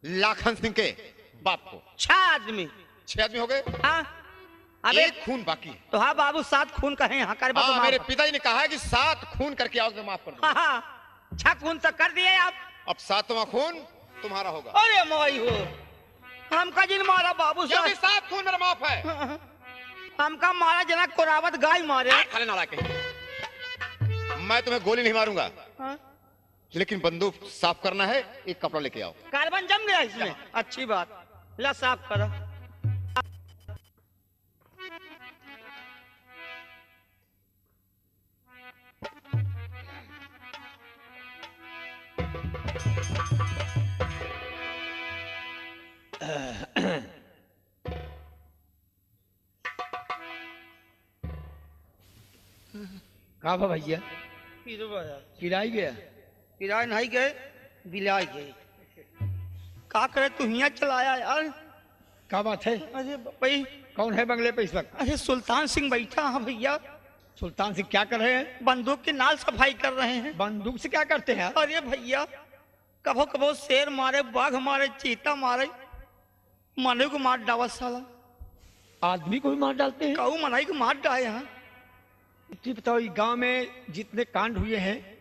लाखन सिंह के बाप को। 6 आदमी। 6 आदमी हो गए। हाँ अबे एक खून बाकी है। तो हाँ बाबू 7 खून कहे यहाँ कर हाँ, मेरे पिताजी ने कहा है कि 7 खून करके आओ तो माफ कर दो। हाँ हाँ 6 खून तक कर दिए आप। अब 7वां खून तुम्हारा होगा। अरे मोई हो हमका जिन मारा बाबू यदि साहब 7 खून मेरा माफ है। हमका मारा जना कोरावत गाय मारे। खाले नाला के मैं तुम्हें गोली नहीं मारूंगा, हाँ? लेकिन बंदूक साफ करना है। एक कपड़ा लेके आओ। कार्बन जम गया इसमें। अच्छी बात ला साफ करो। कहा भैया किराई गया? किराए नहीं गए बिलाई गए। का करे तू हिया चलाया यार। क्या बात है? अरे भाई कौन है बंगले पे इस वक्त? अरे सुल्तान सिंह बैठा है भैया। सुल्तान सिंह क्या कर रहे हैं? बंदूक की नाल सफाई कर रहे हैं। बंदूक से क्या करते हैं? अरे भैया कभो कभो शेर मारे, बाघ मारे, चीता मारे, मनु को मार डावा साला। आदमी को भी मार डालते हैं? काऊ मनाई को मार डाले यहाँ। जी बताओ, गांव में जितने कांड हुए हैं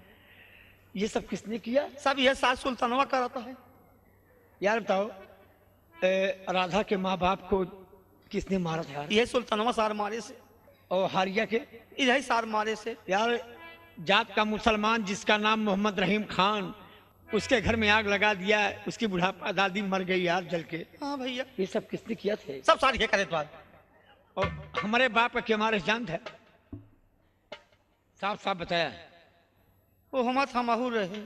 ये सब किसने किया? सब यह सास सुल्तानवा कराता है। यार बताओ, राधा के माँ बाप को किसने मारा था यार? यह सुल्तानवा सार मारे से। और हारिया के? इधर सार मारे से। यार जात का मुसलमान जिसका नाम मोहम्मद रहीम खान, उसके घर में आग लगा दिया, उसकी बुढ़ापा दादी मर गई यार जल के। हाँ भैया ये सब किसने किया थे? सब सार ये करे तो। और हमारे बाप का क्या हमारे जान था? साफ साफ बताया। वो हम हमहू रहे,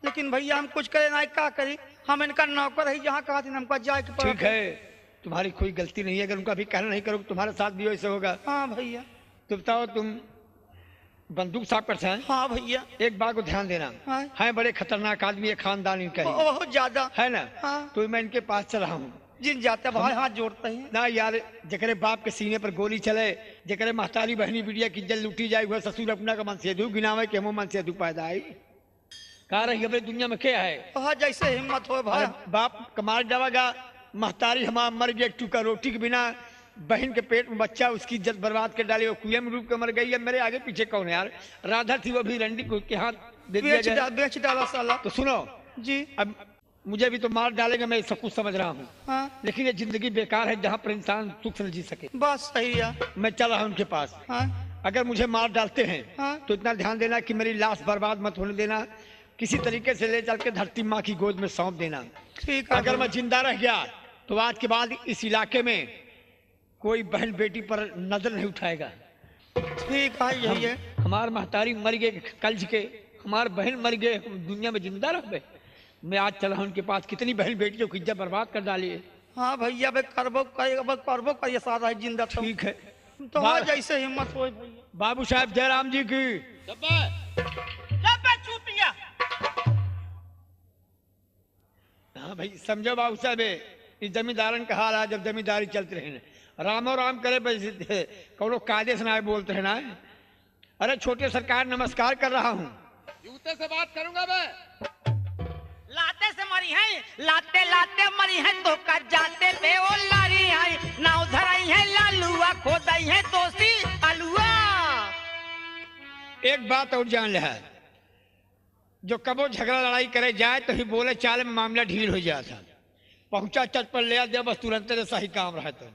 लेकिन भैया हम कुछ करे ना क्या करी। हम इनका नौकर है, जहाँ कहा था हमको जाए के ठीक है, तुम्हारी कोई गलती नहीं है। अगर उनका भी कहना नहीं करोगे तुम्हारे साथ भी वैसे होगा। हाँ भैया। तो बताओ, तुम बंदूक साफ करते हैं? हाँ भैया। एक बात को ध्यान देना, हाँ। है बड़े खतरनाक आदमी है, खानदानी का ही बहुत ज्यादा है ना। हाँ। तो मैं इनके पास चला हूँ। जिन जाते भाई हाथ जोड़ते हैं ना यार, जकरे बाप के सीने पर गोली चले, जकरे महतारी बहनी बिटिया की जल लूटी जाए, वह ससुर अपना का मन से दू गिनावे के मुंह मन से दू पैदा आई। कहा रही अपनी दुनिया में क्या है? हाँ जैसे हिम्मत हो भाई। बाप कमार जावागा, महतारी हमारा मर गई टूका रोटी के बिना, बहन के पेट में बच्चा, उसकी इज्जत बर्बाद कर डाली, वो कुएं में डूब के मर गई है। मेरे आगे पीछे कौन है यार? राधा थी, वो भी रंडी को के हाथ दे दिया गया। बेच डाला साला। तो सुनो जी। अब मुझे भी तो मार डालेगा, मैं सब कुछ समझ रहा हूँ। हाँ। लेकिन ये जिंदगी बेकार है जहाँ पर इंसान सुख से जी सके। बस सही है। मैं चल रहा हूँ उनके पास। हाँ। अगर मुझे मार डालते हैं हाँ। तो इतना ध्यान देना कि मेरी लाश बर्बाद मत होने देना, किसी तरीके से ले चल के धरती माँ की गोद में सौंप देना। ठीक है। अगर मैं जिंदा रह गया तो आज के बाद इस इलाके में कोई बहन बेटी पर नजर नहीं उठाएगा। ठीक है यही है। हमार महतारी मर गए कल्ज के, हमार बहन मर गए, हम दुनिया में जिंदा रह गए। मैं आज चला हूं उनके पास, कितनी बहन बेटियों की इज्जत बर्बाद कर डाली है। हाँ भैया भाई करबो करिए सारा है जिंदा। ठीक है तो हाँ जैसे हिम्मत हो भैया। बाबू साहब जयराम जी की। हाँ भाई समझो बाबू साहब, इस जमींदारन का हाल है। जब जमींदारी चलते रहे रामो राम करे, कौनो कायदे से ना बोलते रहना है। अरे छोटे सरकार नमस्कार कर रहा हूँ। जूते से बात करूंगा मैं। लाते से मरी है, लाते लाते मरी है तो कर जाते पे ओ लारी है ना उधर आई है लालुआ खोदाई है दोस्ती अलुआ। एक बात और जान ले, जो कबो झगड़ा लड़ाई करे जाए तो ही बोले चाल में मामला ढील हो जाता। पहुंचा चट पर ले जब बस तुरंत सही काम रहे तो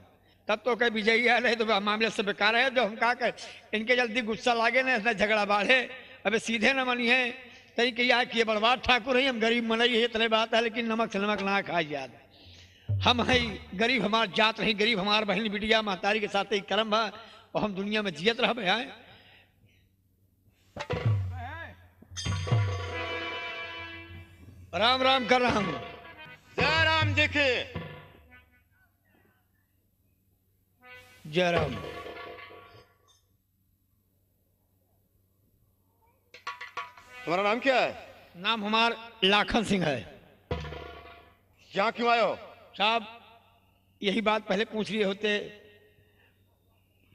तब तो कहीं विजयी है, नहीं तो मामले से बेकार है। जो हम कहा कर इनके जल्दी गुस्सा लागे ना झगड़ा बाढ़े, अबे सीधे न मनी है तरी कि यार किए बर्बाद ठाकुर है, हम गरीब मनई है, इतने बात है। लेकिन नमक से नमक ना खाई याद, हम है गरीब, हमार जात नहीं गरीब, हमार बहन बिटिया महतारी के साथ ही कर्म है और हम दुनिया में जियत रह है। राम राम कर रहा हूँ। जय राम जी की। जय राम। तुम्हारा नाम क्या है? नाम हमार लाखन सिंह है। यहाँ क्यों आए हो? साहब यही बात पहले पूछ लिए होते।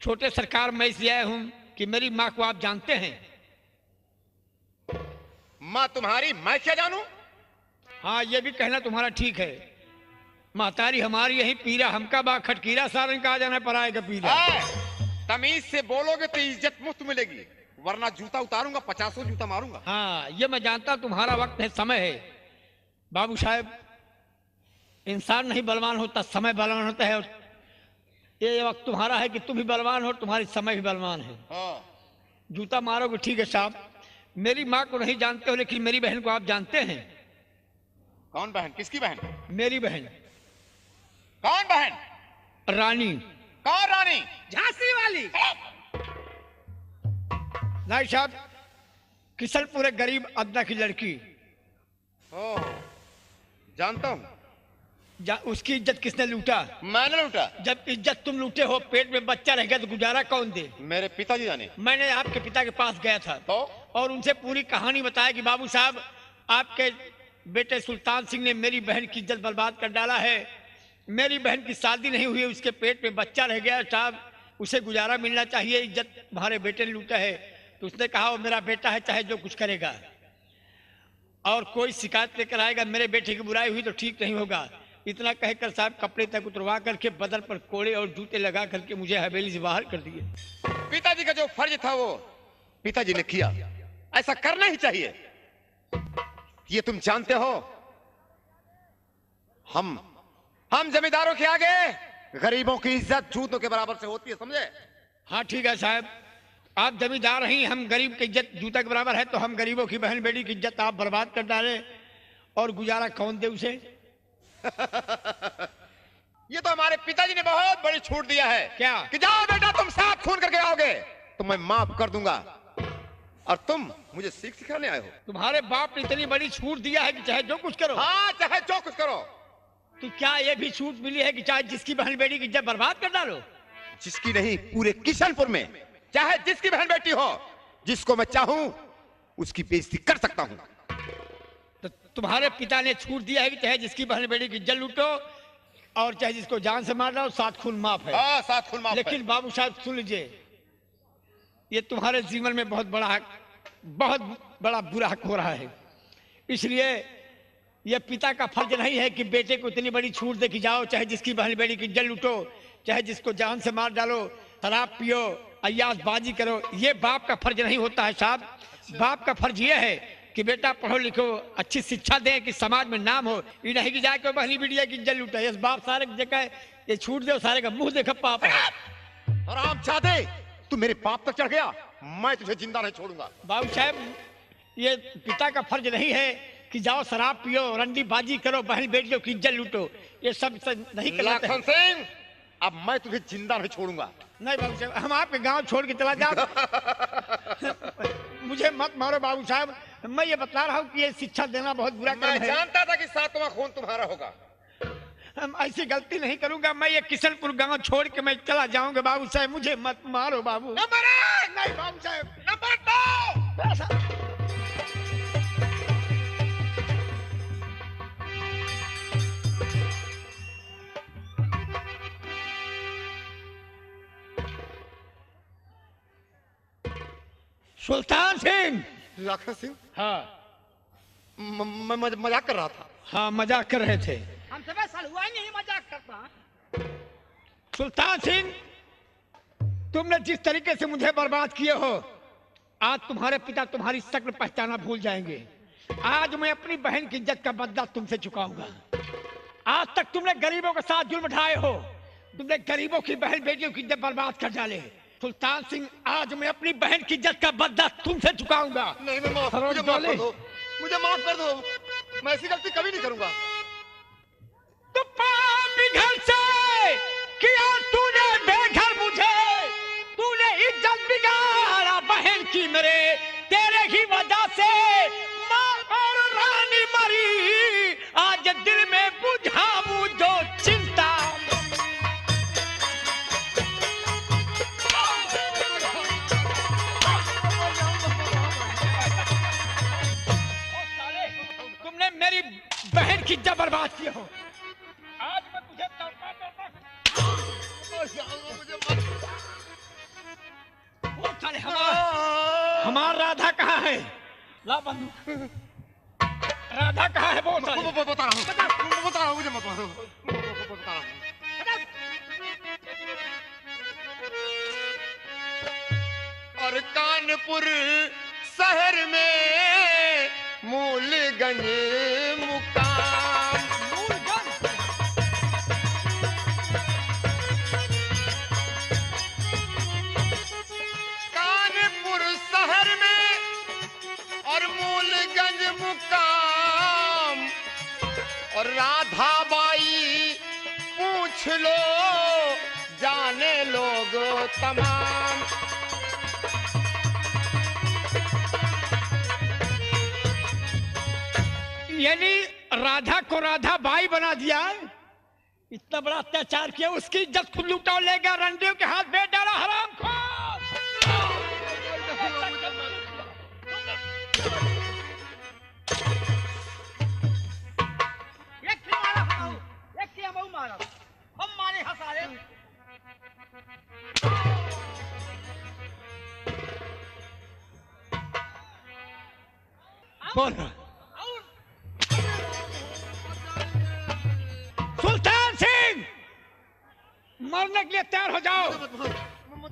छोटे सरकार मैं इसलिए आया हूं कि मेरी माँ को आप जानते हैं। माँ तुम्हारी मैं क्या जानूं? हाँ, ये भी कहना तुम्हारा ठीक है। महतारी हमारी यही पीरा हमका बा खटकीरा सारन का आ जाना पराए का पीरा। तमीज से बोलोगे तो इज्जत मुफ्त मिलेगी, वरना जूता उतारूंगा, 50 जूता मारूंगा। हाँ, ये मैं जानता तुम्हारा वक्त है, समय है। बाबू साहब, इंसान नहीं बलवान होता, समय बलवान होता है। और ये वक्त तुम्हारा है कि तुम भी बलवान हो, तुम्हारी समय भी बलवान है। हाँ। जूता मारोगे ठीक है साहब। मेरी माँ को नहीं जानते हो, लेकिन मेरी बहन को आप जानते हैं। कौन बहन? किसकी बहन? मेरी बहन कौन बहन? रानी। कौन रानी? झांसी वाली। नहीं साहब, किशनपुर एक गरीब अदना की लड़की। ओह, जानता हूँ। उसकी इज्जत किसने लूटा? मैंने लूटा। जब इज्जत तुम लूटे हो, पेट में बच्चा रह गया तो गुजारा कौन दे? मेरे पिताजी जाने। मैंने आपके पिता के पास गया था तो? और उनसे पूरी कहानी बताया कि बाबू साहब, आपके बेटे सुल्तान सिंह ने मेरी बहन की इज्जत बर्बाद कर डाला है। मेरी बहन की शादी नहीं हुई, उसके पेट में बच्चा रह गया साहब, उसे गुजारा मिलना चाहिए, इज्जत तुम्हारे बेटे ने लूटा है। तो उसने कहा वो मेरा बेटा है, चाहे जो कुछ करेगा, और कोई शिकायत लेकर आएगा मेरे बेटे की बुराई हुई तो ठीक नहीं होगा। इतना कहकर साहब कपड़े तक उतरवा करके बदन पर कोड़े और जूते लगा करके मुझे हवेली से बाहर कर दिए। पिताजी का जो फर्ज था वो पिताजी ने किया, ऐसा करना ही चाहिए। ये तुम जानते हो, हम जमींदारों के आगे गरीबों की इज्जत जूतों के बराबर से होती है, समझे? हाँ ठीक है साहब, आप जमींदार हैं, हम गरीब की इज्जत जूता के बराबर है, तो हम गरीबों की बहन बेटी की इज्जत आप बर्बाद कर डाले, और गुजारा कौन दे उसे? ये तो हमारे पिताजी ने बहुत बड़ी छूट दिया है। क्या? कि जाओ बेटा, तुम साफ खून करके आओगे तो मैं माफ कर दूंगा, और तुम मुझे सीख सिखाने आए हो। तुम्हारे बाप ने इतनी बड़ी छूट दिया है कि चाहे जो कुछ करो। हाँ, चाहे जो कुछ करो। तो क्या ये भी छूट मिली है कि चाहे जिसकी बहन बेटी की इज्जत बर्बाद कर डालो? जिसकी नहीं, पूरे किशनपुर में चाहे जिसकी बहन बेटी हो, जिसको मैं चाहूं उसकी बेइज्जती कर सकता हूं। तो तुम्हारे पिता ने छूट दिया है कि चाहे जिसकी बहन बेटी की इज्जत लूटो, और चाहे जिसको जान से मार डालो, 7 खून माफ है। हाँ, 7 खून माफ है। लेकिन बाबू साहब सुन लीजिए, ये तुम्हारे जीवन में बहुत बड़ा बुरा हक हो रहा है। इसलिए यह पिता का फर्ज नहीं है कि बेटे को इतनी बड़ी छूट दे कि जाओ चाहे जिसकी बहन बेटी की इज्जत लूटो, चाहे जिसको जान से मार डालो, शराब पियो, अय्याशबाजी करो। ये बाप का फर्ज नहीं होता है साहब। बाप का फर्ज ये है कि बेटा पढ़ो लिखो, अच्छी शिक्षा दें कि समाज में नाम हो। ये नहीं कि जाके बहनी बिटिया की इज्जत लूटा। ये बाप सारे जगह ये छूट दो, सारे का मुंह देखा पाप है। और आप चाहते तू मेरे पाप तक चढ़ गया, मैं तुझे जिंदा नहीं छोड़ूंगा। बाबू साहब, ये पिता का फर्ज नहीं है कि जाओ शराब पियो, रंडी बाजी करो, बहन बेटियों की इज्जत लूटो। ये सब नहीं करना। लाखन सिंह, अब मैं तुझे जिंदा नहीं छोड़ूंगा। नहीं बाबू साहब, हम आपके गांव छोड़ के चला जाओ। मुझे मत मारो बाबू साहब, मैं ये बता रहा हूँ कि ये शिक्षा देना बहुत बुरा काम मैं है। जानता था कि 7वां खून तुम्हारा होगा। हम ऐसी गलती नहीं करूंगा। मैं ये किशनपुर गांव छोड़ के मैं चला जाऊंगा। बाबू साहब मुझे मत मारो बाबू। न मरे! नहीं बाबू साहब, न मर दो! सुल्तान सिंह। लाखन सिंह, हाँ मैं मजाक कर रहा था। हाँ, मजाक कर रहे थे। हम सब साल हुआ ही नहीं मजाक करता। सुल्तान सिंह, तुमने जिस तरीके से मुझे बर्बाद किए हो, आज तुम्हारे पिता तुम्हारी शक्ल पहचाना भूल जाएंगे। आज मैं अपनी बहन की इज्जत का बदला तुमसे चुकाऊंगा। आज तक तुमने गरीबों के साथ जुल्म ढाए हो, तुमने गरीबों की बहन बेटियों की इज्जत बर्बाद कर डाले। सुल्तान सिंह, आज मैं अपनी बहन की इज्जत का बदला तुमसे चुकाऊंगा। नहीं, मैं मुझे माफ कर दो, मुझे माफ कर दो, मैं ऐसी गलती कभी नहीं करूंगा। तो पापी घर से किया तूने बेघर मुझे, तूने इज्जत बिगाड़ा बहन की मेरे, तेरे ही वजह से माँ और रानी मरी। आज दिल में बुझाऊं जो चिंता। तुमने मेरी बहन की इज्जत बर्बाद की हो। आज मैं तुझे हमार राधा कहाँ है? ला बंदूक। राधा कहाँ है बोल साले। बता रहा हूँ मुझे मत मारो, बता रहा हूँ। और कानपुर शहर में मूलगंज मुकाम, कानपुर शहर में और मूलगंज मुकाम, और राधाबाई पूछ लो जाने लोग तमाम। यानी राधा को राधा बाई बना दिया, इतना बड़ा अत्याचार किया, उसकी इज्जत खुद लूटा ले गया, रंडियों के हाथ भेज डाला हराम खोर। एक की मारा खाओ, एक की हम मारा, हम मारे हसारे। बोल सुल्तान सिंह, मरने के लिए तैयार हो जाओ।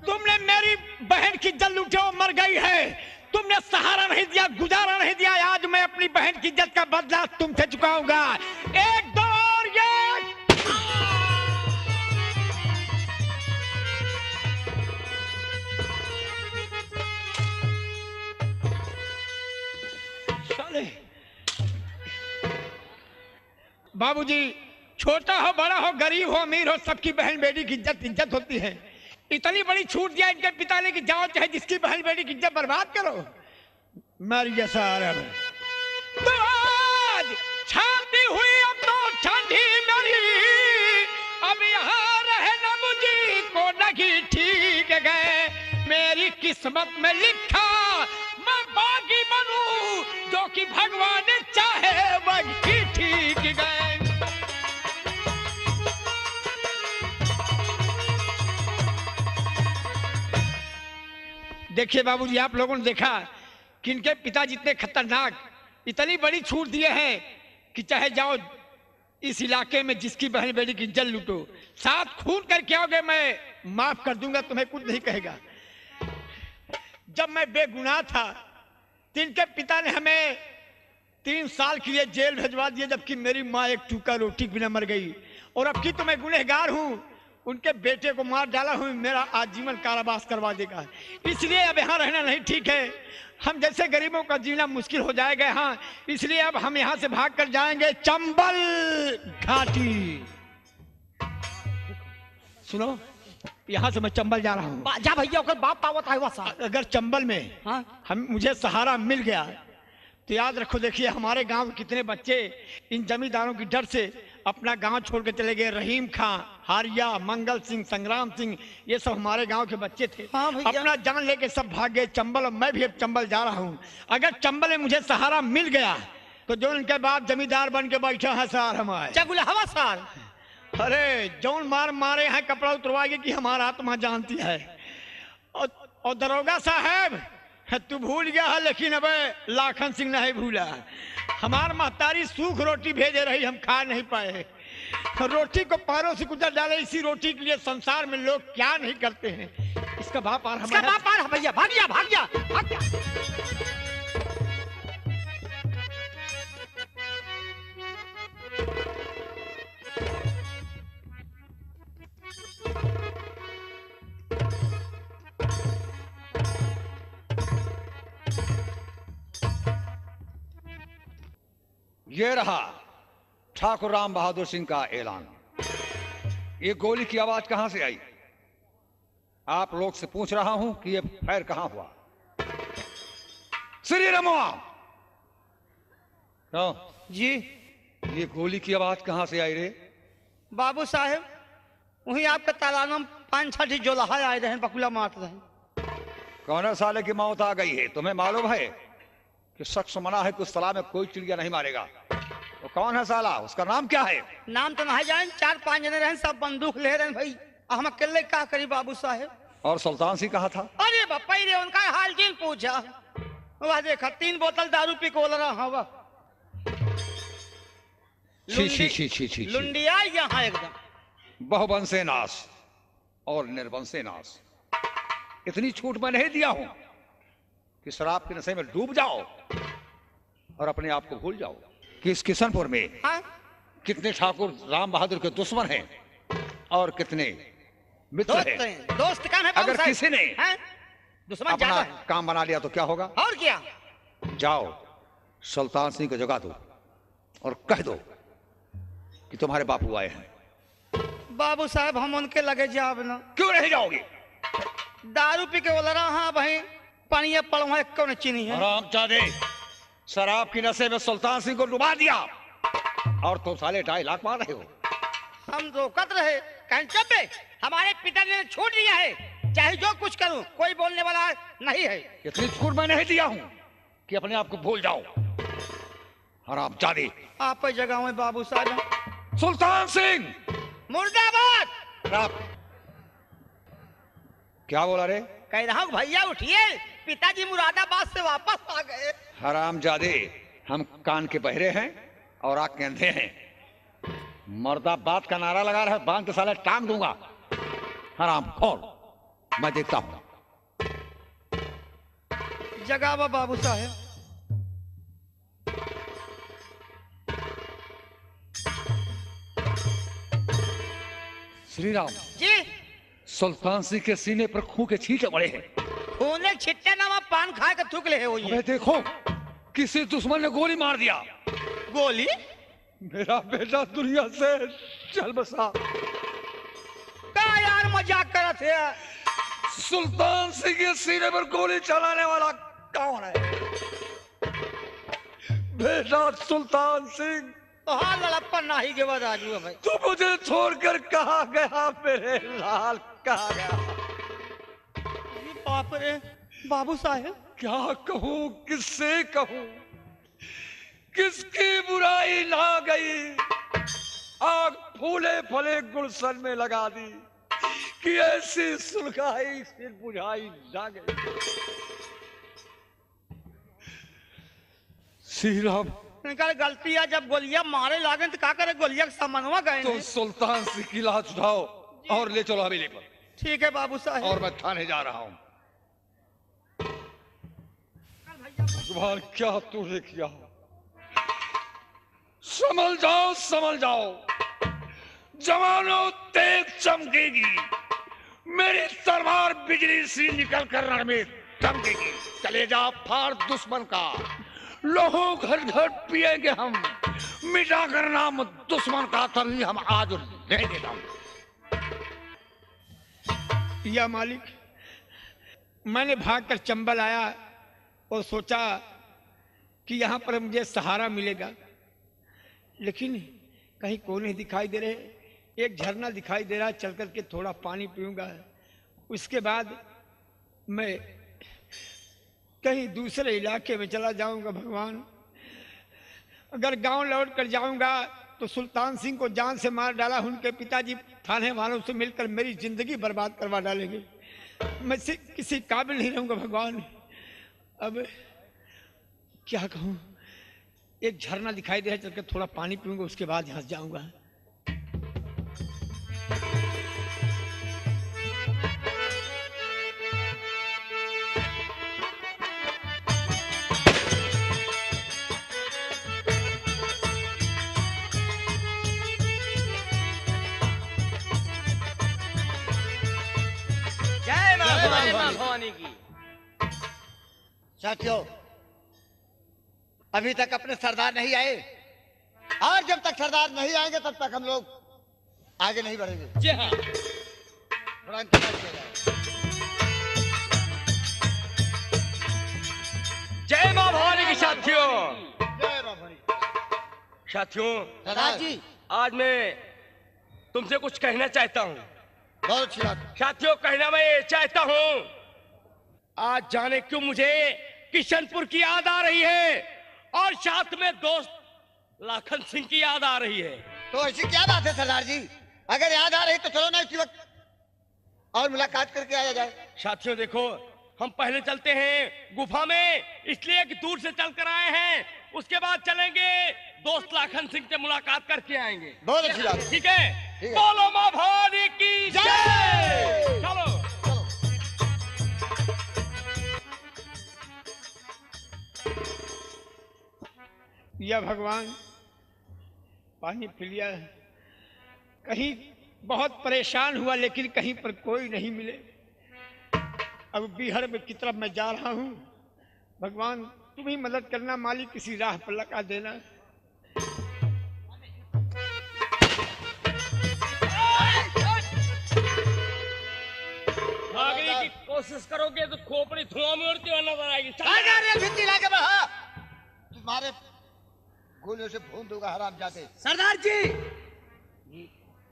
तुमने मेरी बहन की इज्जत लूटी, वो मर गई है। तुमने सहारा नहीं दिया, गुजारा नहीं दिया। आज मैं अपनी बहन की इज्जत का बदला तुमसे चुकाऊंगा। एक दो और ये साले। बाबूजी, छोटा हो बड़ा हो गरीब हो अमीर हो, सबकी बहन बेटी की इज्जत होती है। इतनी बड़ी छूट दिया इनके पिता ने कि जाओ चाहे जिसकी बहन बेटी की इज्जत बर्बाद करो। मर गया सारा। तो आज शादी हुई अब तो ठंडी मेरी, अब यहाँ रहना मुझे को लगी ठीक गए। मेरी किस्मत में लिखा मैं बागी बनूं, जो कि भगवान चाहे वही ठीक गए। देखिए बाबूजी, आप लोगों ने देखा कि इनके पिता जितने खतरनाक, इतनी बड़ी छूट दिए हैं कि चाहे जाओ इस इलाके में जिसकी बहन बेटी की इज्जत लूटो, साथ खून करके आओगे मैं माफ कर दूंगा, तुम्हें कुछ नहीं कहेगा। जब मैं बेगुनाह था तो इनके पिता ने हमें 3 साल के लिए जेल भिजवा दिया, जबकि मेरी माँ एक टूका रोटी बिना मर गई। और अब की तो मैं गुनहगार हूँ, उनके बेटे को मार डाला हूँ, मेरा आजीवन कारावास करवा देगा। इसलिए अब यहाँ रहना नहीं ठीक है। हम जैसे गरीबों का जीना मुश्किल हो जाएगा यहाँ, इसलिए अब हम यहाँ से भाग कर जाएंगे चंबल घाटी। सुनो, यहाँ से मैं चंबल जा रहा हूँ। जा भैया, ओकर बाप पावत है वसा। अगर चंबल में हम मुझे सहारा मिल गया तो याद रखो, देखिए हमारे गांव के कितने बच्चे इन जमींदारों की डर से अपना गांव छोड़ के चले गए। रहीम खां, हारिया, मंगल सिंह, संग्राम सिंह, ये सब हमारे गांव के बच्चे थे। अपना जान लेके सब भाग गए चंबल, और मैं भी अब चंबल जा रहा हूँ। अगर चंबल में मुझे सहारा मिल गया तो जो उनके बाप जमींदार बन के बैठे हैं सार हमारे चगुला हवा सार। अरे जौन मारे हैं कपड़ा उतरवाएगी कि हमारा आत्मा जानती है। और दरोगा साहब, तू भूल गया है, लेकिन अब लाखन सिंह नहीं भूला। हमार महतारी सूख रोटी भेजे रही, हम खा नहीं पाए। रोटी को पैरों से कुचल डाले, इसी रोटी के लिए संसार में लोग क्या नहीं करते हैं। इसका बाप आ रहा भैया, भाग जा भाग जा भाग जा। ये रहा ठाकुर राम बहादुर सिंह का ऐलान। ये गोली की आवाज कहां से आई? आप लोग से पूछ रहा हूं कि ये फायर कहां हुआ। श्री रमुआ जी, ये गोली की आवाज कहां से आई रे? बाबू साहेब, वही आपका तालाब में 5-6 जोलाहा आए रहे, बकुला मार रहे। कौन साले की मौत आ गई है? तुम्हें मालूम है कि शख्स मना है कि उस तालाब में कोई चिड़िया नहीं मारेगा। तो कौन है साला? उसका नाम क्या है? नाम तो नहीं जान, 4-5 जने रहे, सब बंदूक ले रहे भाई। हम अकेले क्या करी बाबू साहेब। और सुल्तान सिंह कहा था? अरे बापा रे, उनका हाल जीन पूछा। वह देखा 3 बोतल दारू पी को रहा। छी छी छी छी छी छी। लुंडिया यहाँ एकदम। बहुवंशे नाश और निर्वंशे नाश। इतनी छूट मैं नहीं दिया हूं कि शराब के नशे में डूब जाओ और अपने आप को भूल जाओ कि इस किशनपुर में हाँ? कितने ठाकुर राम बहादुर के दुश्मन हैं और कितने मित्र दोस्त हैं। हैं, दोस्त कम है बाबू अगर साहब। किसी ने हैं? दुश्मन अपना ज्यादा है। काम बना लिया तो क्या होगा? और क्या? जाओ सुल्तान सिंह को जगा दो और कह दो कि तुम्हारे बापू आए हैं। बाबू साहब हम उनके लगे जाब ना। क्यों नहीं जाओगे? दारू पी के बोल रहा हाँ भाई पानी पड़वा कौन चीनी है। हरामजादे, शराब की नशे में सुल्तान सिंह को डुबा दिया और तुम साले 2.5 लाख मार रहे हो। हम रोकत रहे कहीं चुपे। हमारे पिताजी ने छूट दिया है, चाहे जो कुछ करूं कोई बोलने वाला नहीं है। इतनी छूट मैं नहीं दिया हूं कि अपने आप को भूल जाओ। हरामजादे। आप ही जगह में बाबू साहब। सुल्तान सिंह मुर्दाबाद। शराब। क्या बोला रे? कह रहा हूँ भैया उठिए, पिताजी मुरादाबाद से वापस आ गए। हरामजादे, हम कान के बहरे हैं और आंख के अंधे हैं। मुर्दाबाद का नारा लगा रहा है, बांध के साले टांग दूंगा। हराम खोर, मैं देखता हूं। जगावा बाबू साहब। श्री राम। जी सुल्तान सिंह के सीने पर खून के छींटे पड़े हैं। खूने छिट्टे नामा पान खा के थूक ले हो ये। अबे देखो, किसी दुश्मन ने गोली मार दिया। गोली? मेरा बेटा दुनिया से चल बसा। का यार मजाक करत है? सुल्तान सिंह के सीने पर गोली चलाने वाला कौन है? बेटा सुल्तान सिंह। तो हाँ लड़प्पा नाही के बाद आजू है भाई। तू मुझे छोड़कर कहाँ गया मेरे लाल, कहाँ गया? ये बाप रे बाबू साहब। क्या कहूँ, किससे कहूँ, किसकी बुराई ना गई। आग फूले फले गुलशन में लगा दी कि ऐसी सुलगाई फिर बुझाई ना गई। श्री राम। इनका गलती है, जब गोलियां मारे लागे तो क्या करे, गोलियां के सामनवा गए तो ने। सुल्तान सिंह की लाश उठाओ और ले चलो हवेली पर। ठीक है बाबू साहब। और मैं थाने जा रहा हूँ। जुबान क्या तूने किया? संभल जाओ, संभल जाओ। जवानों तेज चमकेगी, मेरी तलवार बिजली सी निकल कर रण में चमकेगी। कलेजा फाड़ दुश्मन का, लोहो घट घट पिएंगे हम, मिटा कर नाम दुश्मन का तभी हम आज ले देता हूं। या मालिक, मैंने भागकर चंबल आया और सोचा कि यहाँ पर मुझे सहारा मिलेगा, लेकिन कहीं कोई नहीं दिखाई दे रहे। एक झरना दिखाई दे रहा, चल करके थोड़ा पानी पीऊंगा, उसके बाद मैं कहीं दूसरे इलाके में चला जाऊंगा। भगवान, अगर गांव लौट कर जाऊंगा तो सुल्तान सिंह को जान से मार डाला, उनके पिताजी थाने वालों से मिलकर मेरी जिंदगी बर्बाद करवा डालेंगे। मैं किसी काबिल नहीं रहूंगा। भगवान, अब क्या कहूं? एक झरना दिखाई दे रहा है, चलकर थोड़ा पानी पीऊंगा, उसके बाद यहाँ से जाऊंगा। भवानी की। साथियों, अभी तक अपने सरदार नहीं आए, और जब तक सरदार नहीं आएंगे तब तक हम लोग आगे नहीं बढ़ेंगे। जी हाँ। थोड़ा इंतजार किया जाए। जय मां भवानी की साथियों। जय मां भवानी। साथियों, सरदार जी, आज मैं तुमसे कुछ कहना चाहता हूँ। बहुत अच्छी बात। साथियों, कहना मैं ये चाहता हूँ, आज जाने क्यों मुझे किशनपुर की याद आ रही है और साथ में दोस्त लाखन सिंह की याद आ रही है। तो ऐसी क्या बात है सरदार जी? अगर याद आ रही तो चलो ना इसी वक्त और मुलाकात करके आया जाए। साथियों देखो, हम पहले चलते हैं गुफा में, इसलिए कि दूर से चल कर आए हैं। उसके बाद चलेंगे, दोस्त लाखन सिंह से मुलाकात करके आएंगे। बहुत अच्छी बात है। ठीक है? ठीक है। बोलो माँ भवानी की जय। चलो। या भगवान पानी पी लिया। कहीं बहुत परेशान हुआ लेकिन कहीं पर कोई नहीं मिले। अब बिहार में की तरफ मैं जा रहा हूँ। भगवान तुम ही मदद करना, मालिक किसी राह पर लगा देना। भागने की कोशिश करोगे तो खोपड़ी धुआं में उड़ती हुई नजर आएगी। चल। भित्ती लाके बढ़ा, तुम्हारे गोलियों से भून दूंगा हराम जाते। सरदार जी,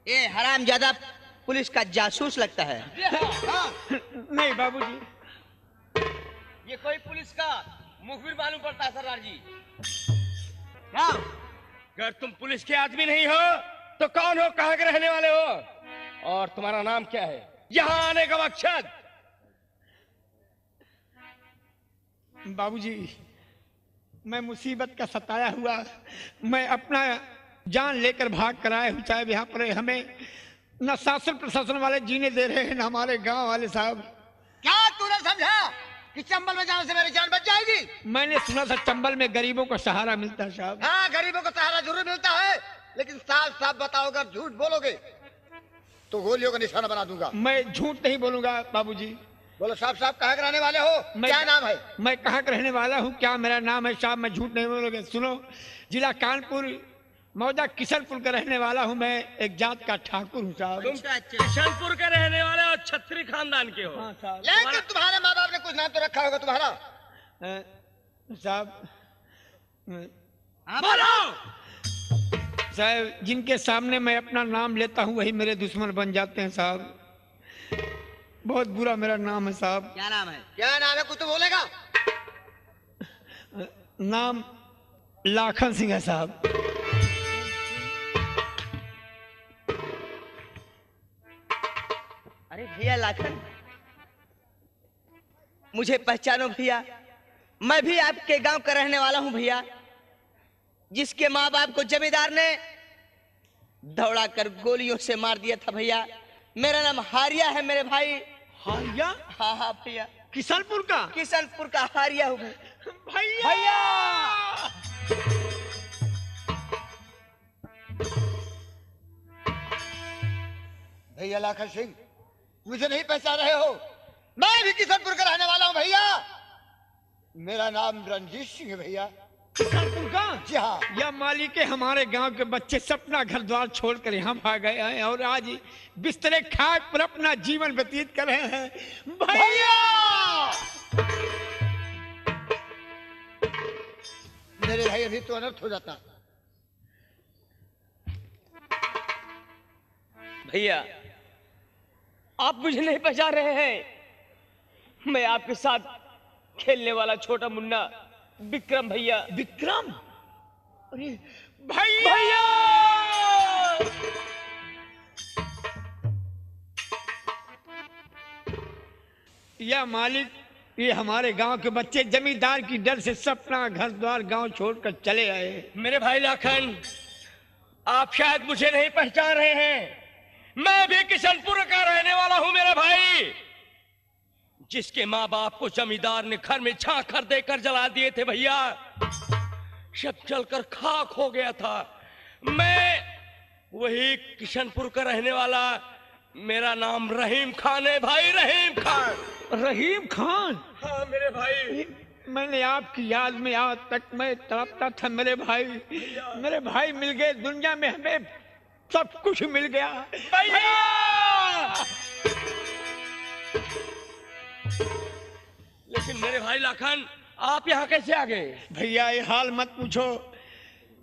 ये हरामजादा पुलिस का जासूस लगता है। नहीं बाबूजी, ये कोई पुलिस का मुखबिर मालूम पड़ता है सरदार जी। क्या? अगर तुम पुलिस के आदमी नहीं हो तो कौन हो, कहाँ के रहने वाले हो, और तुम्हारा नाम क्या है, यहाँ आने का मकसद? बाबूजी मैं मुसीबत का सताया हुआ, मैं अपना जान लेकर भाग कर आया हूँ। चाहे यहाँ पर हमें न शासन प्रशासन वाले जीने दे रहे हैं न हमारे गांव वाले साहब। क्या तूने समझा कि चंबल में जाने से मेरी जान बच जाएगी? मैंने सुना था चंबल में गरीबों को सहारा मिलता है साहब। हाँ, गरीबों को सहारा जरूर मिलता है, लेकिन साफ साफ बताओ, अगर झूठ बोलोगे तो गोलियों का निशाना बना दूंगा। मैं झूठ नहीं बोलूंगा बाबूजी। बोलो साफ साफ, कहाँ के रहने वाले हो, क्या नाम है? मैं कहाँ का रहने वाला हूँ, क्या मेरा नाम है साहब, मैं झूठ नहीं बोलूंगा। सुनो, जिला कानपुर मौजा किशनपुर का रहने वाला हूँ। मैं एक जात का ठाकुर हूँ साहब। तुम किशनपुर के रहने वाले और छत्री खानदान के हो। हाँ साहब। लेकिन तुम्हारे माँ बाप ने कुछ नाम तो रखा होगा तुम्हारा। साहब बोलो। साहब, जिनके सामने मैं अपना नाम लेता हूँ वही मेरे दुश्मन बन जाते हैं साहब। बहुत बुरा मेरा नाम है साहब। क्या नाम है? क्या नाम है, कुछ तो बोलेगा? नाम लाखन सिंह है साहब। अरे भैया लाखन, मुझे पहचानो भैया, मैं भी आपके गांव का रहने वाला हूं भैया, जिसके माँ बाप को जमींदार ने दौड़ा कर गोलियों से मार दिया था भैया। मेरा नाम हारिया है मेरे भाई। हारिया? हाँ हाँ भैया, किशनपुर का? किशनपुर का हारिया हूँ भैया। भैया। भैया लाखन सिंह, मुझे नहीं पहचान रहे हो? मैं भी किशनपुर का रहने वाला हूँ भैया। मेरा नाम रंजीत सिंह है भैया। किशनपुर का? जी हाँ। यह मालिक के हमारे गांव के बच्चे अपना घर द्वार छोड़कर यहाँ भाग गए हैं और आज बिस्तरे खाक पर अपना जीवन व्यतीत कर रहे हैं। भैया! मेरे भाई अभी तो अनर्थ हो जाता। भैया, आप मुझे नहीं पहचान रहे हैं? मैं आपके साथ खेलने वाला छोटा मुन्ना विक्रम भैया। विक्रम? अरे भैया! यह मालिक, ये हमारे गांव के बच्चे जमींदार की डर से अपना घर द्वार गांव छोड़कर चले आए। मेरे भाई लाखन, आप शायद मुझे नहीं पहचान रहे हैं। मैं भी किशनपुर का रहने वाला हूं मेरे भाई, जिसके माँ बाप को जमींदार ने घर में झांकर देकर जला दिए थे भैया। सब जलकर खाक हो गया था। मैं वही किशनपुर का रहने वाला, मेरा नाम रहीम खान है भाई, रहीम खान। रहीम खान? हाँ मेरे भाई। मैंने आपकी याद में आज तक मैं तड़पता था मेरे भाई। मेरे भाई मिल गए, दुनिया में हमें सब कुछ मिल गया भैया। लेकिन मेरे भाई लाखन, आप यहाँ कैसे आ गए? भैया ये हाल मत पूछो।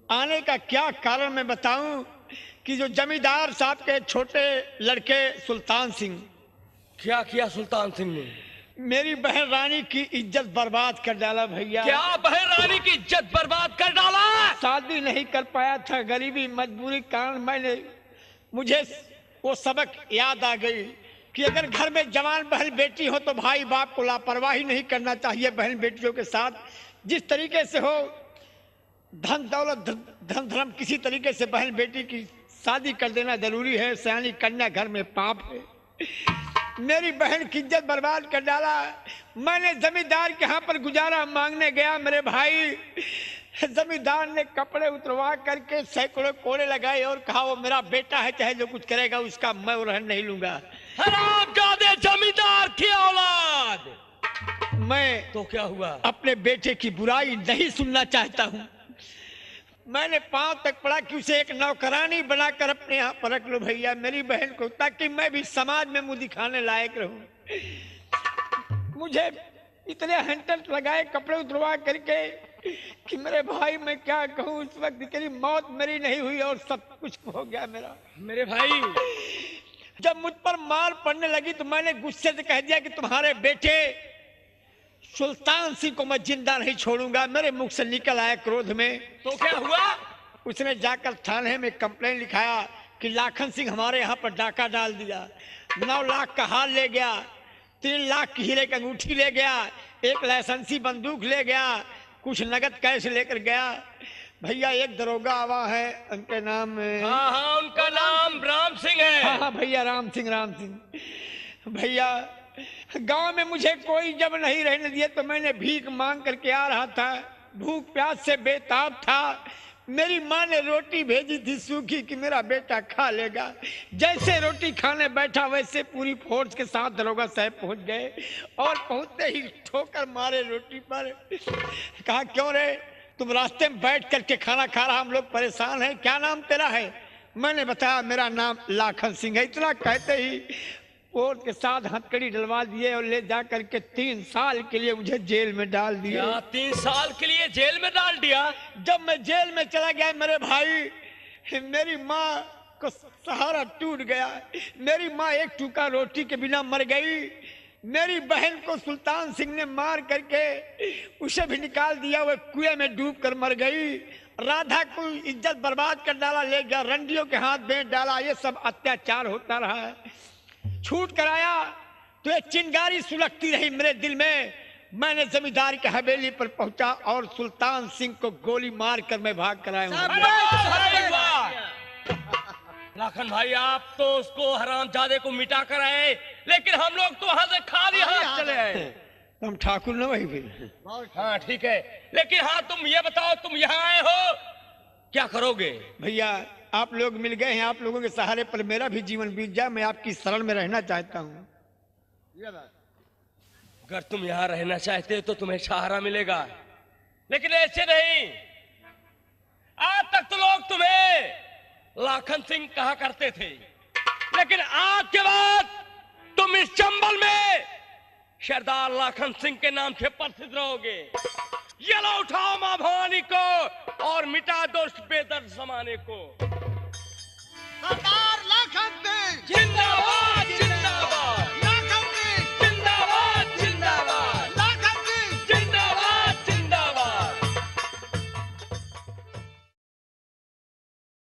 आने का क्या कारण मैं बताऊं कि जो जमींदार साहब के छोटे लड़के सुल्तान सिंह। क्या किया सुल्तान सिंह ने? मेरी बहन रानी की इज्जत बर्बाद कर डाला भैया। क्या बहन रानी की इज्जत बर्बाद कर डाला? शादी नहीं कर पाया था, गरीबी मजबूरी कारण मुझे वो सबक याद आ गई कि अगर घर में जवान बहन बेटी हो तो भाई बाप को लापरवाही नहीं करना चाहिए बहन बेटियों के साथ। जिस तरीके से हो धन दौलत धन धर्म किसी तरीके से बहन बेटी की शादी कर देना जरूरी है। सयानी कन्या घर में पाप है। मेरी बहन की इज्जत बर्बाद कर डाला। मैंने जमींदार के यहाँ पर गुजारा मांगने गया मेरे भाई, जमींदार ने कपड़े उतरवा करके सैकड़ों कोड़े लगाए और कहा वो मेरा बेटा है, चाहे जो कुछ करेगा उसका मैं रहन नहीं लूंगा। हरामजादे जमींदार की औलाद! मैं तो क्या हुआ? अपने बेटे की बुराई नहीं सुनना चाहता हूँ। मैंने पांव तक पड़ा कि उसे एक नौकरानी बनाकर अपने यहाँ पर रख लो भैया मेरी बहन को, ताकि मैं भी समाज में मुंह दिखाने लायक रहूं। मुझे इतने हंटर लगाए कपड़े उतरवा करके कि मेरे भाई मैं क्या कहूँ, उस वक्त तेरी मौत मेरी नहीं हुई और सब कुछ हो गया मेरा। मेरे भाई, जब मुझ पर मार पड़ने लगी तो मैंने गुस्से से कह दिया कि तुम्हारे बेटे सुल्तान सिंह को मैं जिंदा नहीं छोड़ूंगा। मेरे मुख से निकल आया क्रोध में। तो क्या हुआ? उसने जाकर थाने में कंप्लेन लिखाया कि लाखन सिंह हमारे यहाँ पर डाका डाल दिया, 9 लाख का हार ले गया, 3 लाख की हीरे की अंगूठी ले गया, 1 लाइसेंसी बंदूक ले गया, कुछ नगद कैश लेकर गया। भैया एक दरोगा आवा है, उनके नाम हाँ, उनका नाम राम सिंह है। हाँ भैया राम सिंह। भैया गांव में मुझे कोई जब नहीं रहने दिया तो मैंने भीख मांग करके आ रहा था, भूख प्यास से बेताब था। मेरी माँ ने रोटी भेजी थी सूखी कि मेरा बेटा खा लेगा। जैसे रोटी खाने बैठा वैसे पूरी फोर्स के साथ दरोगा साहब पहुंच गए और पहुंचते ही ठोकर मारे रोटी पर। कहा क्यों रे, तुम रास्ते में बैठ करके खाना खा रहा, हम लोग परेशान हैं, क्या नाम तेरा है? मैंने बताया मेरा नाम लाखन सिंह है। इतना कहते ही कोर्ट के साथ हथकड़ी डलवा दिए और ले जा करके 3 साल के लिए मुझे जेल में डाल दिया। 3 साल के लिए जेल में डाल दिया? जब मैं जेल में चला गया मेरे भाई, मेरी माँ को सहारा टूट गया। मेरी माँ एक टुकड़ा रोटी के बिना मर गई। मेरी बहन को सुल्तान सिंह ने मार करके उसे भी निकाल दिया, वो कुएं में डूब कर मर गई। राधा को इज्जत बर्बाद कर डाला, ले गया रंडियों के हाथ बेच डाला। ये सब अत्याचार होता रहा है। छूट कराया तो एक चिंगारी सुलगती रही मेरे दिल में। मैंने जमींदार की हवेली पर पहुंचा और सुल्तान सिंह को गोली मार कर मैं भाग कर आया हूं। लाखन भाई, आप तो उसको हरामजादे को मिटा कर आए, लेकिन हम लोग तो वहां से खाली हाथ चले आए। हम ठाकुर न वही फिर। हाँ ठीक है, लेकिन हाँ तुम ये बताओ, तुम यहाँ आए हो क्या करोगे? भैया आप लोग मिल गए हैं, आप लोगों के सहारे पर मेरा भी जीवन बीत जाए। मैं आपकी शरण में रहना चाहता हूँ। अगर तुम यहाँ रहना चाहते हो तो तुम्हें सहारा मिलेगा, लेकिन ऐसे नहीं। आज तक तो लोग तुम्हें लाखन सिंह कहा करते थे, लेकिन आज के बाद तुम इस चंबल में सरदार लाखन सिंह के नाम से प्रसिद्ध रहोगे। ये लो उठाओ मां भवानी को और मिटा दो उस बेदर्द जमाने को। सरदार लाखन सिंह जिंदाबाद।